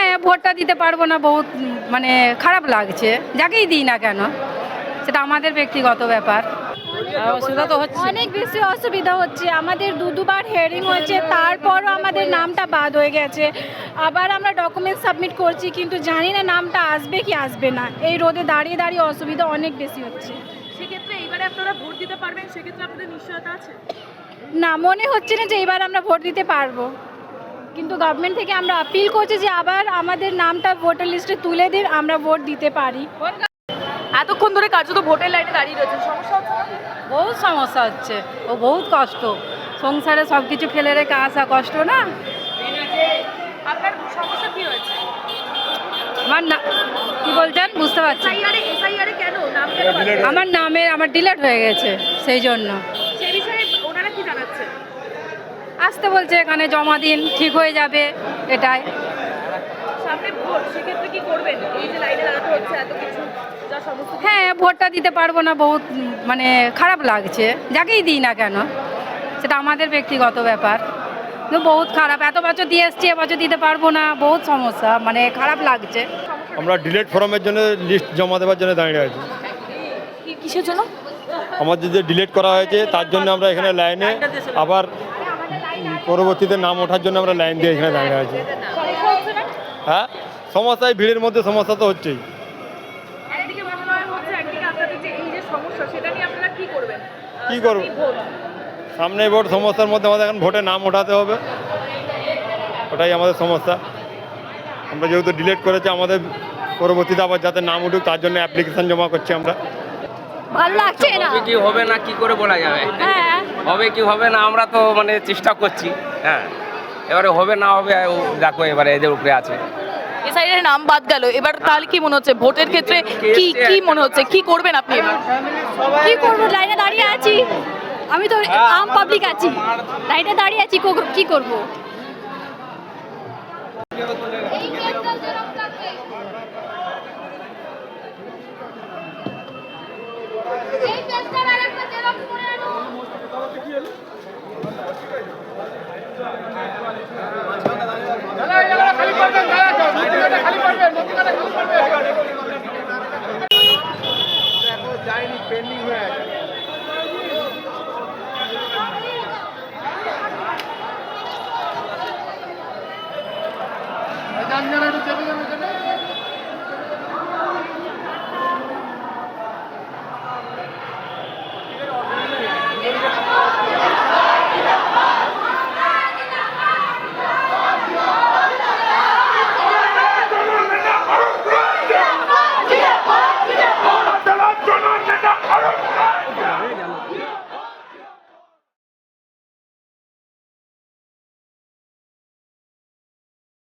হ্যাঁ, ভোটটা দিতে পারবো না, বহুত মানে খারাপ লাগছে, যাকেই দিই না কেন, সেটা আমাদের ব্যক্তিগত ব্যাপার। অসুবিধা তো হচ্ছে, অনেক বেশি অসুবিধা হচ্ছে। আমাদের দুবার হেয়ারিং হয়েছে, তারপরও আমাদের নামটা বাদ হয়ে গেছে। আবার আমরা ডকুমেন্ট সাবমিট করছি, কিন্তু জানি না নামটা আসবে কি আসবে না। এই রোদে দাঁড়িয়ে দাঁড়িয়ে অসুবিধা অনেক বেশি হচ্ছে। সেক্ষেত্রে এইবারে আপনারা ভোট দিতে পারবেন, সেক্ষেত্রে আপনাদের নিশ্চয়তা আছে? না, মনে হচ্ছে না যে এবার আমরা ভোট দিতে পারবো, কিন্তু গভর্নমেন্ট থেকে আমরা আপিল করছি যে আবার আমাদের নামটা ভোটার লিস্টে তুলে দিন, আমরা ভোট দিতে পারি। এতক্ষণ ধরে কার্যত ভোটের লাইনে দাঁড়িয়ে রয়েছেন, সমস্যা হচ্ছে না? বহুত সমস্যা হচ্ছে, ও বহুত কষ্ট, সংসারে সব কিছু ফেলে রেখে আসা কষ্ট না। আপনার সমস্যা কি হয়েছে? আমার না, কি বলছেন বুঝতে পারছি না। এসআইআরে কেন নাম কেন বাদ দিলেন? আমার ডিলেট হয়ে গেছে, সেই জন্য। সেই বিষয়ে ওনারা কি জানাচ্ছে? আসতে বলছে, এখানে জমা দিন, ঠিক হয়ে যাবে, এটাই। সামনে ভোট, সেক্ষেত্রে কি করবেন? এই যে লাইনে দাঁড়াতে হচ্ছে এত কিছু, যা সমস্ত কিছু। হ্যাঁ, ভোটটা দিতে পারবো না, বহুত মানে খারাপ লাগছে, যাকেই দিই না কেন, সেটা আমাদের ব্যক্তিগত ব্যাপার। কিন্তু বহুত খারাপ, এত বছর দিয়ে এসছি, এবছর দিতে পারবো না, বহুত সমস্যা, মানে খারাপ লাগছে। আমরা ডিলেট ফর্মের জন্য লিস্ট জমা দেওয়ার জন্য দাঁড়িয়ে আছি। কিসের জন্য? আমাদের যে ডিলেট করা হয়েছে তার জন্য আমরা এখানে লাইনে, আবার পরবর্তীতে নাম ওঠার জন্য আমরা লাইন দিয়ে এখানে দাঁড়িয়ে আছি। সমস্যা হচ্ছে না? হ্যাঁ, সমস্যা, এই ভিড়ের মধ্যে সমস্যা তো হচ্ছেই। একদিকে মনোনয়ন হচ্ছে, একদিকে আপনাদের যে এই যে সমস্যা, সেটা নিয়ে আপনারা কি করবেন? কি করব? সামনেই ভোট। সামনে ভোট, সমস্যার মধ্যে আমাদের এখন ভোটে নাম ওঠাতে হবে, ওটাই আমাদের সমস্যা। আমরা যেহেতু ডিলেট করেছি, আমাদের পরবর্তীতে আবার যাতে নাম উঠুক তার জন্য অ্যাপ্লিকেশন জমা করছি আমরা। ভালো লাগছে না। হবে কি হবে না কি করে বলা যাবে? হ্যাঁ, হবে কি হবে না আমরা তো মানে চেষ্টা করছি। হ্যাঁ, এবারে হবে না হবে দেখো, এবারে এদের উপরে আছে। এসআইআর নাম বাদ গেল, এবার তাহলে কি মনে হচ্ছে ভোটের ক্ষেত্রে কি কি মনে হচ্ছে, কি করবেন আপনি এবার? কি করবো, লাইনে দাঁড়িয়ে আছি। আমি তো আম পাবলিক আছি, লাইনে দাঁড়িয়ে আছি, কি করবো? জান জানা একটু চেপে